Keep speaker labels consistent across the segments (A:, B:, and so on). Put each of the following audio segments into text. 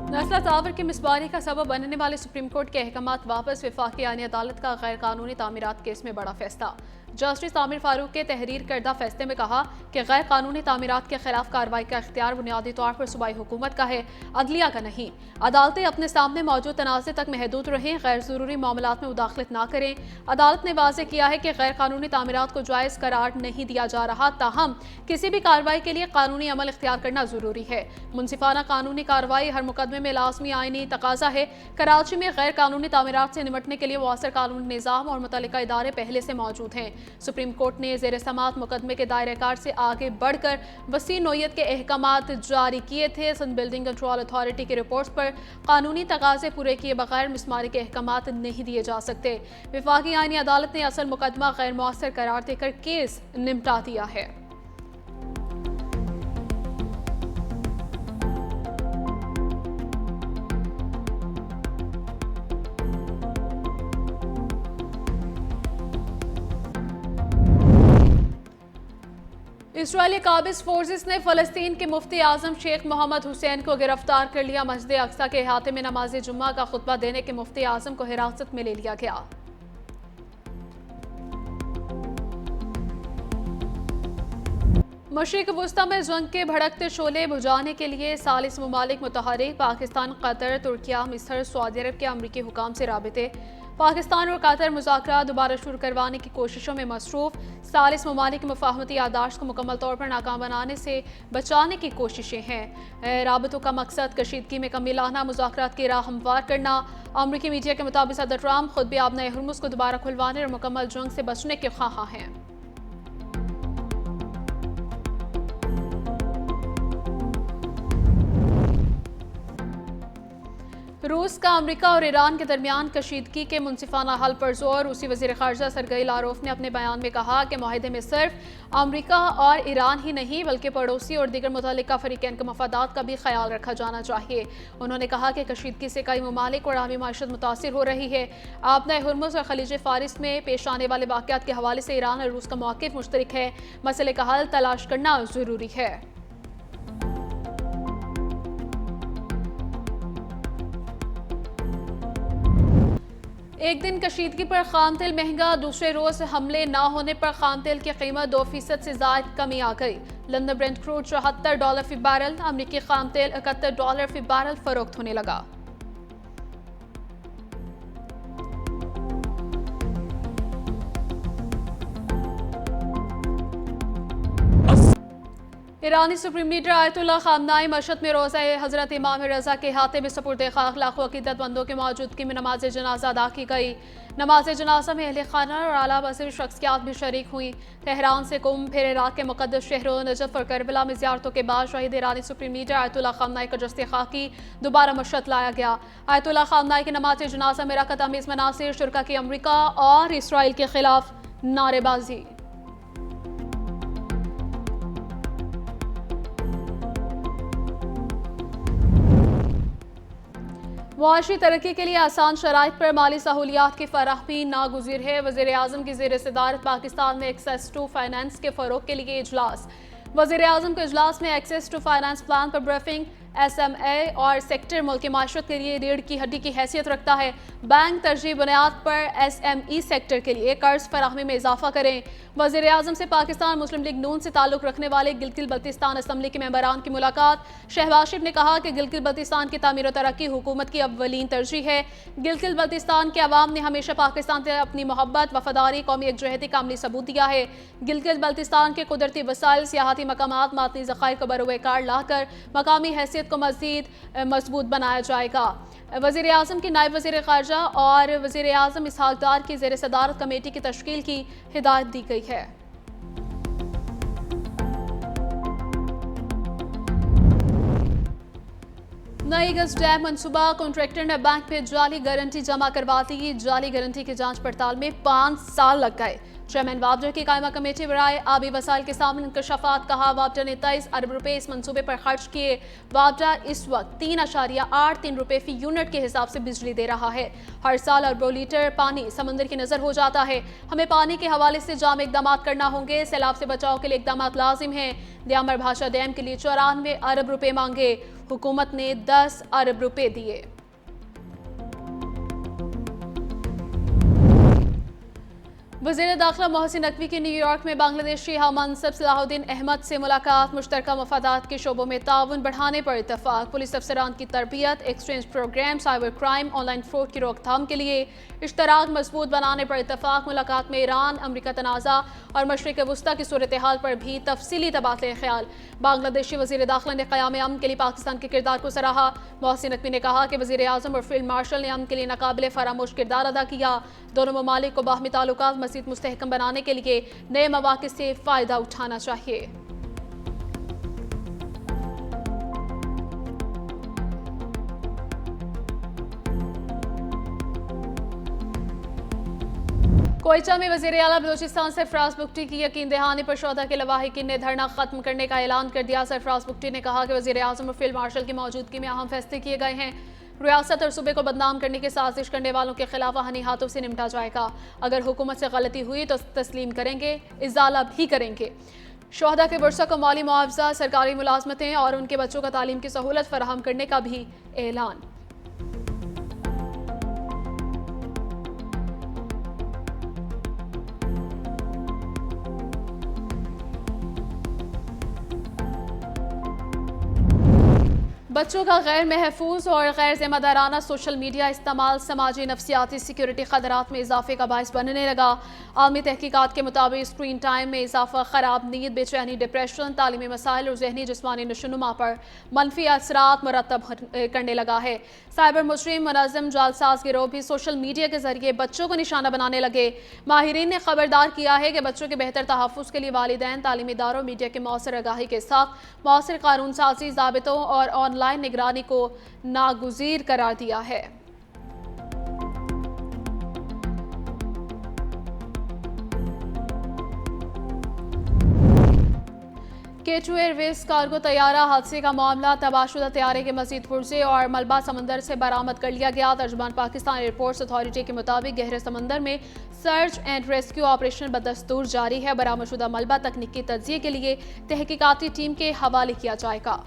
A: नस्ल तावर की मिसबारी का सबब बनने वाले सुप्रीम कोर्ट के अहकामात वापस। वफाकी आईनी अदालत का गैर कानूनी तामीरात केस में बड़ा फैसला। जस्टिस आमिर फारूक के तहरीर करदा फैसले में कहा कि गैर कानूनी तामीरात के खिलाफ कार्रवाई का इख्तियार बुनियादी तौर पर सूबाई हुकूमत का है, अदलिया का नहीं। अदालतें अपने सामने मौजूद तनाज़े तक महदूद रहें, गैर ज़रूरी मामलात में मुदाखलत ना करें। अदालत ने वाज़ेह किया है कि गैर कानूनी तामीरात को जायज़ करार नहीं दिया जा रहा, ताहम किसी भी कार्रवाई के लिए कानूनी अमल इख्तियार करना जरूरी है। मुनसिफाना कानूनी कार्रवाई हर मुकदमे में लाजमी आईनी तकाजा है। कराची में गैर कानूनी तामीरात से निपटने के लिए मुअस्सर कानूनी निज़ाम और मुतल्लिका इदारे पहले से मौजूद हैं। सुप्रीम कोर्ट ने ज़ेर समाअत मुकदमे के दायरेकार से आगे बढ़कर वसी नोयत के अहकामात जारी किए थे। सन बिल्डिंग कंट्रोल अथॉरिटी की रिपोर्ट्स पर कानूनी तकाजे पूरे किए बगैर मिसमारी के अहकामात नहीं दिए जा सकते। वफाकी आईनी अदालत ने असल मुकदमा गैर मुअस्सर करार देकर केस निपटा दिया है। इसराइली काबिज फोर्सेस ने फ़लस्तीन के मुफ्ती आज़म शेख मोहम्मद हुसैन को गिरफ्तार कर लिया। मस्जिद अक्सा के अहाते में नमाज जुम्मा का खुतबा देने के मुफ्ती आज़म को हिरासत में ले लिया गया। मशरिक़ वुस्ता में जंग के भड़कते शोले बुझाने के लिए सालिस ममालिक मुतहरिक पाकिस्तान, कतर, तुर्किया, मिस्र, सऊदी अरब के अमरीकी हुकाम से राबिते। पाकिस्तान और कतर मुज़ाकरात दोबारा शुरू करवाने की कोशिशों में मसरूफ। सालिस ममालिक मुफाहमती यादाश्त को मुकम्मल तौर पर नाकाम बनाने से बचाने की कोशिशें हैं। राबतों का मकसद कशीदगी में कमी लाना, मुज़ाकरात की राह हमवार करना। अमरीकी मीडिया के मुताबिक सदर ट्रंप खुद भी आबना हुर्मुज़ को दोबारा खुलवाने और मुकम्मल जंग से बचने के ख्वाह हैं। रूस का अमेरिका और ईरान के दरमियान कशीदगी के मुनसिफाना हल पर जोर। रूसी वज़ीर ख़ारजा सरगई लारोफ ने अपने बयान में कहा कि मुआहदे में सिर्फ अमेरिका और ईरान ही नहीं बल्कि पड़ोसी और दीगर मुतल्लिका फ़रीक़ैन के मफादात का भी ख्याल रखा जाना चाहिए। उन्होंने कहा कि कशीदगी से कई ममालिक और आमी माशत मुतासिर हो रही है। आबना हुर्मुज़ और खलीज फ़ारिस में पेश आने वाले वाक़यात के हवाले से ईरान और रूस का मौक़िफ़ मुश्तरक है। मसले का हल तलाश करना ज़रूरी है। एक दिन कशीदगी पर खाम तेल महंगा, दूसरे रोज हमले ना होने पर खाम तेल की कीमत 2% से ज़ायद कमी आ गई। लंदन ब्रेंट क्रूड $74 फी बैरल, अमरीकी खाम तेल $71 फी बैरल फरोख्त होने लगा। ईरानी सुप्रीम लीडर आयतुल्लाह खामनाई मशहद में रोज़ा हज़रत इमाम रज़ा के हाथे में सुपुर्द खाक लाखों अक़ीदतमंदों की मौजूदगी में नमाज जनाजा अदा की गई। नमाज जनाजा में अहले खाना और आला वज़ीर शख्सियात भी शरीक हुई। तेहरान से कुंभ, फिर इराक़ के मुक़द्दस शहरों नजफ़ और करबला में ज़ियारतों के बाद शहीद ईरानी सुप्रीम लीडर आयतुल्लाह खामनाई का जस्ते खाकी दोबारा मशहद लाया गया। आयतुल्लाह खामनाई की नमाज जनाजा में रकत अमीज़ मनासिर, शुरका की अमरीका और इसराइल के खिलाफ नारेबाजी। मुआशी तरक्की के लिए आसान शराइत पर माली सहूलियात की फराहमी नागुज़िर है। वज़ीर आज़म की ज़ेर सदारत पाकिस्तान में एक्सेस टू फाइनेंस के फ़रोग़ के लिए इजलास। वज़ीर आज़म के इजलास में एक्सेस टू फाइनेंस प्लान पर ब्रीफिंग। SMA और सेक्टर मुल्क की माशरत के लिए रीढ़ की हड्डी की हैसियत रखता है। बैंक तरजीह बुनियाद पर SME सेक्टर के लिए कर्ज फराहमी में इजाफा करें। वज़ीर आज़म से पाकिस्तान मुस्लिम लीग नून से ताल्लुक़ रखने वाले गिलगित बल्तिस्तान असम्बली के मेंबरान की मुलाकात। शहबाज शरीफ ने कहा कि गिलगित बल्तिस्तान की तामीर और तरक्की हुकूमत की अव्वलीन तरजीह है। गिलगित बल्तिस्तान के अवाम ने हमेशा पाकिस्तान से अपनी मोहब्बत, वफादारी, कौमी एकजहती का अमली सबूत दिया है। गिलगित बल्तिस्तान के कुदरती वसाइल, सियाहती मकामात, मातनी ज़खायर को बरोकार लाकर मकामी हैसियत को मज़ीद मजबूत बनाया जाएगा। वज़ीर आज़म की नायब वज़ीर ख़ारजा और वज़ीर आज़म इसहाक़ डार की ज़ेर सदारत कमेटी की तश्कील की हिदायत दी गई है। नई गज डैम मनसूबा, कॉन्ट्रैक्टर ने बैंक पे जाली गारंटी जमा करवा दी। जाली गारंटी की जांच पड़ताल में 5 साल लग गए। चेयरमैन वापडा की कायमा कमेटी बराए आबी वसाइल के सामने इंकशाफात। कहा वापडा ने 23 अरब रुपए इस मनसूबे पर खर्च किए। वापडा इस वक्त 3.83 रुपए फी यूनिट के हिसाब से बिजली दे रहा है। हर साल अरबों लीटर पानी समंदर की नजर हो जाता है। हमें पानी के हवाले से जाम इकदाम करना होंगे। सैलाब से बचाव के लिए इकदाम लाजिम है। दयामर भाषा डैम के लिए 94 अरब रुपए मांगे। हुकूमत ने 10 अरब रुपए दिए। वज़ीर दाखिला मोहसिन नकवी की न्यूयॉर्क में बांग्लादेशी हममनसब सलाहुद्दीन अहमद से मुलाकात। मुश्तरका मफादात के शोबों में ताउन बढ़ाने पर इतफाक। पुलिस अफसरान की तरबियत, exchange programme, cyber crime, online fraud की रोकथाम के लिए इश्तराक मजबूत बनाने पर इतफाक। मुलाकात में ईरान अमरीका तनाज़ा और मशरिक़ वस्ता की सूरत हाल पर भी तफसीली तबादले ख्याल। बांग्लादेशी वज़ीर दाखिला ने क़याम अमन के लिए पाकिस्तान के किरदार को सराहा। मोहसिन नकवी ने कहा कि वज़ीर आज़म और फील्ड मार्शल ने अमन के लिए नाकाबिले फरामोश किरदार अदा किया। दोनों ममालिक को बाहमी ताल्लुकात मज़ीद मुस्तहकम बनाने के लिए नए मौक़े से फ़ायदा उठाना चाहिए। कोयटा में वज़ीर आला बलूचिस्तान सरफराज बुगटी की यकीन दहानी पर शोधा के लवाहिकीन ने धरना खत्म करने का ऐलान कर दिया। सरफराज बुगटी ने कहा कि वज़ीर आज़म और फील्ड मार्शल की मौजूदगी में अहम फैसले किए गए हैं। रियासत और सूबे को बदनाम करने की साजिश करने वालों के खिलाफ वहानी हाथों से निपटा जाएगा। अगर हुकूमत से गलती हुई तो तस्लीम करेंगे, इजाला भी करेंगे। शोहदा के वर्षा को माली मुआवजा, सरकारी मुलाजमतें और उनके बच्चों का तालीम की सहूलत फराहम करने का भी ऐलान। बच्चों का गैर महफूज और गैर जिम्मेदाराना सोशल मीडिया इस्तेमाल समाजी नफ्सियाती सिक्योरिटी खतरात में इजाफे का बायस बनने लगा। आलमी तहकीकात के मुताबिक स्क्रीन टाइम में इजाफा खराब नींद, बेचैनी, डिप्रेशन, तालीमी मसाइल और जहनी जिस्मानी नशोनुमा पर मनफी असरात मुरतब करने लगा है। साइबर मुजरिम मुनज़्ज़म जालसाज गिरोह भी सोशल मीडिया के जरिए बच्चों को निशाना बनाने लगे। माहिरीन ने खबरदार किया है कि बच्चों के बेहतर तहफ़्फ़ुज़ के लिए वालिदैन, तालीमी इदारों, मीडिया के मौसर आगाही के साथ मौसर कानून साजी, ज़ाबितों और ऑनलाइन निगरानी को नागुज़ीर करार दिया है। K2 एयरवेज कार्गो तैयारा हादसे का मामला, तबाहशुदा तैयारे के मजीद पुर्जे और मलबा समंदर से बरामद कर लिया गया। तर्जुमान पाकिस्तान एयरपोर्ट्स अथॉरिटी के मुताबिक गहरे समंदर में सर्च एंड रेस्क्यू ऑपरेशन बदस्तूर जारी है। बरामदशुदा मलबा तकनीकी तज्जिए के लिए तहकीकाती टीम के हवाले किया जाएगा।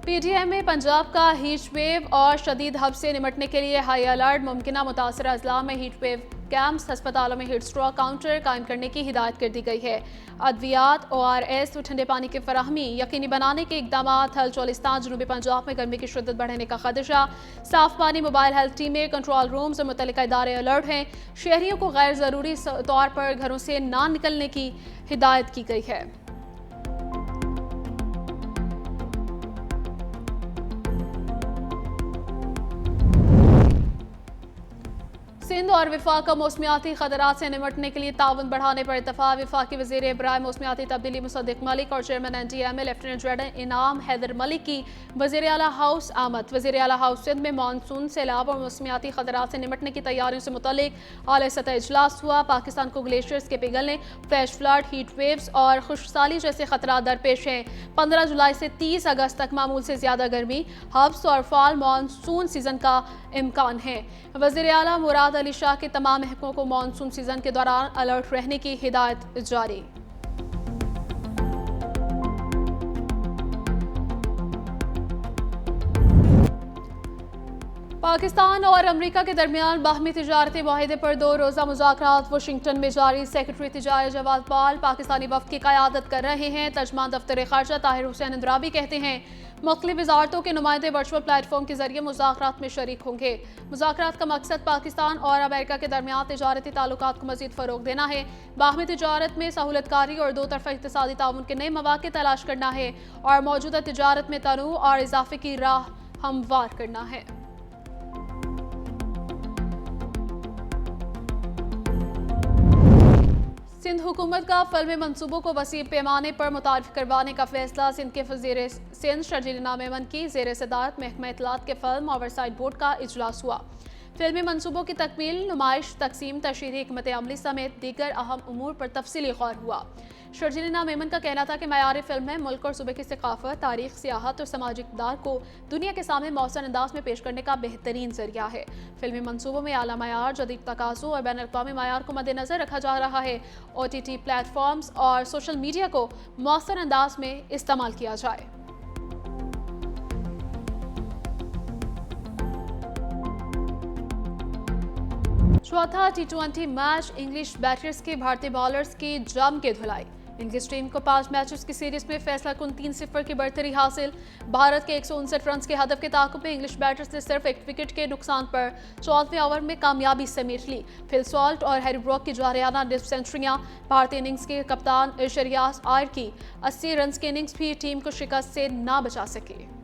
A: PTM में पंजाब का हीट वेव और शदीद हब से निपटने के लिए हाई अलर्ट। मुमकिना मुतासर अजला में हीट वेव कैंप्स, अस्पतालों में हीट स्ट्रोक काउंटर कायम करने की हिदायत कर दी गई है। अद्वियात, ORS, ठंडे पानी की फराहमी यकीनी बनाने के इकदाम। हल चोलिस्तान, जनूबी पंजाब में गर्मी की शिद्दत बढ़ने का खदशा। साफ पानी, मोबाइल हेल्थ टीमें, कंट्रोल रूम्स और मुतल्लिका इदारे अलर्ट हैं। शहरियों को गैर ज़रूरी तौर पर घरों से ना निकलने की हिदायत की गई है। सिंध और विफाक का मौसमियाती खतरात से निपटने के लिए ताउन बढ़ाने पर इतफाक। विफाकी वज़ीर इब्राह मौसमियाती तब्दीली मुसद्दिक मलिक और चेयरमैन NTMA लेफ्टिनेंट जनरल इनाम हैदर मलिक की वज़ीर आला हाउस आमद। वज़ीर आला हाउस सिंध में मानसून, सैलाब और मौसमियाती खतरात से निपटने की तैयारियों से मुतल्लिक आला सतह इजलास हुआ। पाकिस्तान को ग्लेशियर्स के पिघलने, फ्लैश फ्लड, हीट वेव्स और खुशसाली जैसे खतरात दरपेश हैं। 15 जुलाई से 30 अगस्त तक मामूल से ज़्यादा गर्मी, हब्स और फॉल मानसून सीजन का इम्कान है। वज़ीर आला मुराद अली शाह के तमाम महकमों को मानसून सीजन के दौरान अलर्ट रहने की हिदायत जारी। पाकिस्तान और अमरीका के दरमियान बाहमी तिजारती मुआहदे पर 2 रोज़ा मुज़ाकरात वाशिंगटन में जारी। सेक्रेटरी तिजारत जवाद पाल पाकिस्तानी वफ़द की क़यादत कर रहे हैं। तर्जमान दफ्तर ख़ारजा ताहिर हुसैन इंद्राबी कहते हैं मुख्तलिफ वज़ारतों के नुमाइंदे वर्चुअल प्लेटफॉर्म के जरिए मुज़ाकरात में शरीक होंगे। मुज़ाकरात का मकसद पाकिस्तान और अमेरिका के दरमियान तिजारती ताल्लुकात को मज़ीद फ़रोग़ देना है। बाहमी तिजारत में सहूलतकारी और 2 तरफ़ा इक़्तिसादी ताउन के नए मौक़े तलाश करना है और मौजूदा तिजारत में तनूअ और इज़ाफ़े की राह हमवार करना है। सिंध हुकूमत का फ़िल्मी मनसूबों को वसीब पैमाने पर मुतारिफ करवाने का फैसला। सिंध के वज़ीर सिंध शर्जील इनाम मेमन की ज़ेर सदारत महकमा इत्तलात के फ़िल्म ओवरसाइट बोर्ड का इजलास हुआ। फिल्मी मंसूबों की तकमील, नुमाइश, तकसीम, तशहीरी हिकमत अमली समेत दीगर अहम उमूर पर तफसीली गौर हुआ। शर्जीला मेमन का कहना था कि मयारी फिल्में मुल्क और सूबे की सकाफत, तारीख, सियाहत और समाजी इक़दार को दुनिया के सामने मौसर अंदाज में पेश करने का बेहतरीन जरिया है। फिल्मी मंसूबों में आला मयार, जदीद तकाज़ों और बैन अक़वामी मयार को मद्देनज़र रखा जा रहा है। OTT प्लेटफॉर्म्स और सोशल मीडिया को मौसर अंदाज में इस्तेमाल किया जाए। चौथा T20 मैच, इंग्लिश बैटर्स के भारतीय बॉलर्स की जम के धुलाई। इंग्लिश टीम को 5 मैचेस की सीरीज में फैसला कुन 3-0 की बढ़तरी हासिल। भारत के 159 रन के हदफ के ताक़ुब में इंग्लिश बैटर्स ने सिर्फ 1 विकेट के नुकसान पर 14वें ओवर में कामयाबी समेट ली। फिल सॉल्ट और हैरी ब्रॉक की जारियाना निस्फ सेंचुरियां, भारतीय इनिंग्स के कप्तान शरियास आयर की 80 रन की इनिंग्स भी टीम को शिकस्त से ना बचा सके।